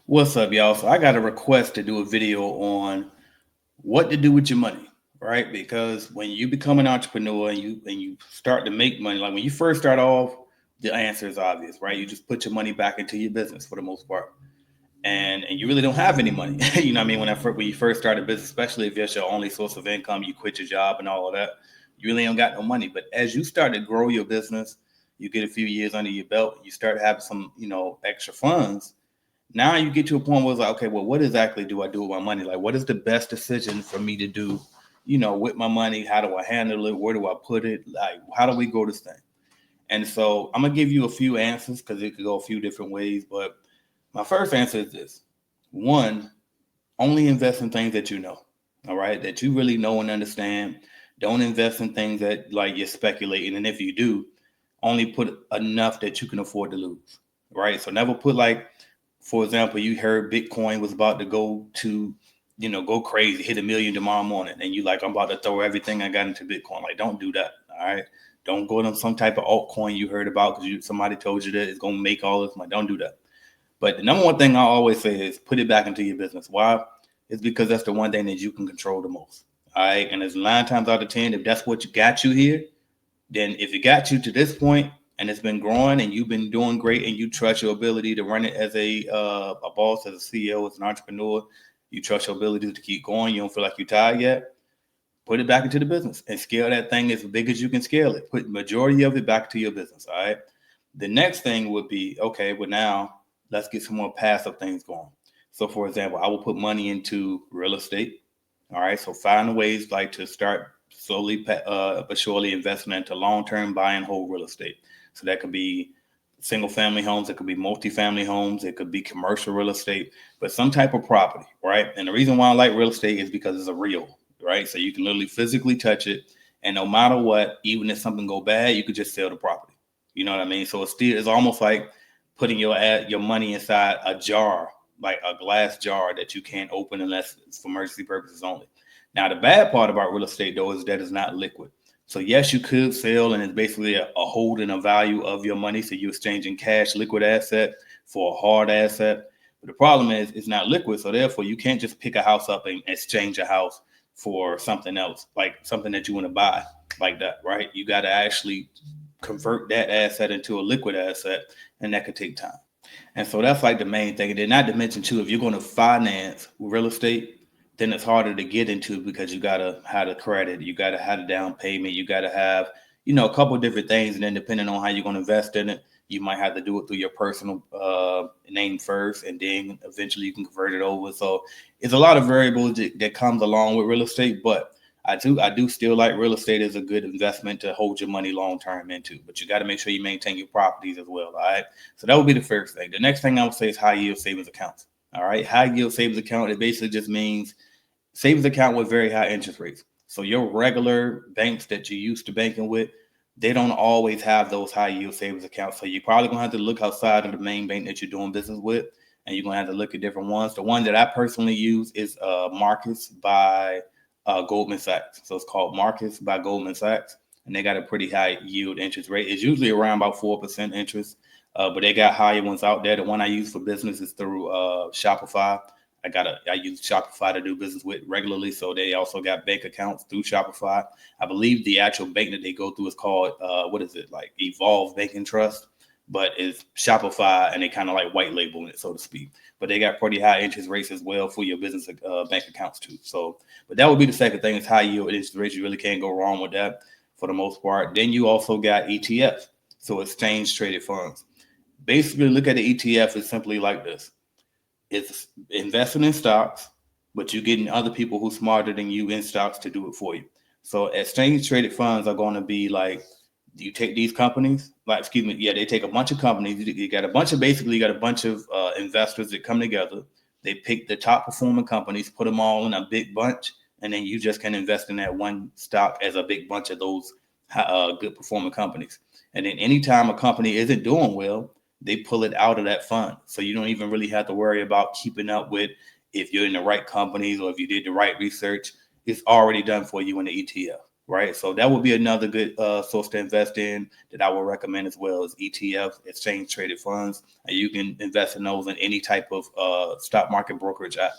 What's up, y'all? So I got a request to do a video on what to do with your money, right? Because when you become an entrepreneur and you start to make money, like when you first start off, the answer is obvious, right? You just put your money back into your business for the most part, and you really don't have any money. You know what I mean? When you first start a business, especially if that's your only source of income, you quit your job and all of that, you really don't got no money. But as you start to grow your business, you get a few years under your belt, you start having some extra funds. Now you get to a point where it's like, okay, well, what exactly do I do with my money? Like, what is the best decision for me to do, with my money? How do I handle it? Where do I put it? Like, how do we go this thing? And so I'm gonna give you a few answers because it could go a few different ways. But my first answer is this: one, only invest in things that you know, all right, that you really know and understand. Don't invest in things that like you're speculating, and if you do, only put enough that you can afford to lose, right? So never put like, for example, you heard Bitcoin was about to go crazy, hit 1 million tomorrow morning, and you like, I'm about to throw everything I got into Bitcoin. Like, don't do that. All right. Don't go to some type of altcoin you heard about because somebody told you that it's gonna make all this money. Don't do that. But the number one thing I always say is put it back into your business. Why? It's because that's the one thing that you can control the most. All right. And it's 9 times out of 10, if that's what got you here, then if it got you to this point and it's been growing and you've been doing great and you trust your ability to run it as a boss, as a CEO, as an entrepreneur, you trust your ability to keep going. You don't feel like you're tired yet. Put it back into the business and scale that thing as big as you can scale it. Put majority of it back to your business. All right. The next thing would be, okay, well, now let's get some more passive things going. So, for example, I will put money into real estate. All right. So, find ways like to start slowly but surely investing into long term buy and hold real estate. So, that could be single family homes, it could be multifamily homes, it could be commercial real estate, but some type of property. Right. And the reason why I like real estate is because it's a real, right? So, you can literally physically touch it. And no matter what, even if something go bad, you could just sell the property. You know what I mean? So it's almost like putting your money inside a jar, like a glass jar that you can't open unless it's for emergency purposes only. Now the bad part about real estate though is that it's not liquid. So yes, you could sell, and it's basically a holding a value of your money. So you're exchanging cash, liquid asset for a hard asset. But the problem is it's not liquid. So therefore, you can't just pick a house up and exchange a house for something else, like something that you want to buy, like that, right? You got to actually convert that asset into a liquid asset, and that could take time. And so that's like the main thing. And then not to mention too, if you're going to finance real estate, then it's harder to get into because you gotta have the credit, you gotta have the down payment, you gotta have, a couple of different things. And then depending on how you're gonna invest in it, you might have to do it through your personal name first, and then eventually you can convert it over. So it's a lot of variables that comes along with real estate, but I do still like real estate as a good investment to hold your money long term into, but you got to make sure you maintain your properties as well. All right. So that would be the first thing. The next thing I would say is high yield savings accounts. All right. High yield savings account, it basically just means savings account with very high interest rates. So your regular banks that you used to banking with, they don't always have those high yield savings accounts. So you're probably gonna have to look outside of the main bank that you're doing business with, and you're gonna have to look at different ones. The one that I personally use is Marcus by Goldman Sachs. So it's called Marcus by Goldman Sachs, and they got a pretty high yield interest rate. It's usually around about 4% interest, but they got higher ones out there. The one I use for business is through Shopify. I use Shopify to do business with regularly, so they also got bank accounts through Shopify. I believe the actual bank that they go through is called what is it, like Evolve Banking Trust, but it's Shopify, and they kind of like white labeling it, so to speak. But they got pretty high interest rates as well for your business bank accounts too. So, but that would be the second thing, is high yield interest rates. You really can't go wrong with that for the most part. Then you also got ETF, so exchange traded funds. Basically, look at the ETF as simply like this: it's investing in stocks, but you're getting other people who smarter than you in stocks to do it for you. So exchange traded funds are going to be like, you take these companies, like, excuse me, yeah, they take a bunch of companies. You got a bunch of, basically, you got a bunch of investors that come together. They pick the top performing companies, put them all in a big bunch, and then you just can invest in that one stock as a big bunch of those good performing companies. And then anytime a company isn't doing well, they pull it out of that fund. So you don't even really have to worry about keeping up with if you're in the right companies or if you did the right research. It's already done for you in the ETF. right? So that would be another good source to invest in that I would recommend as well as ETF, exchange traded funds, and you can invest in those in any type of stock market brokerage app.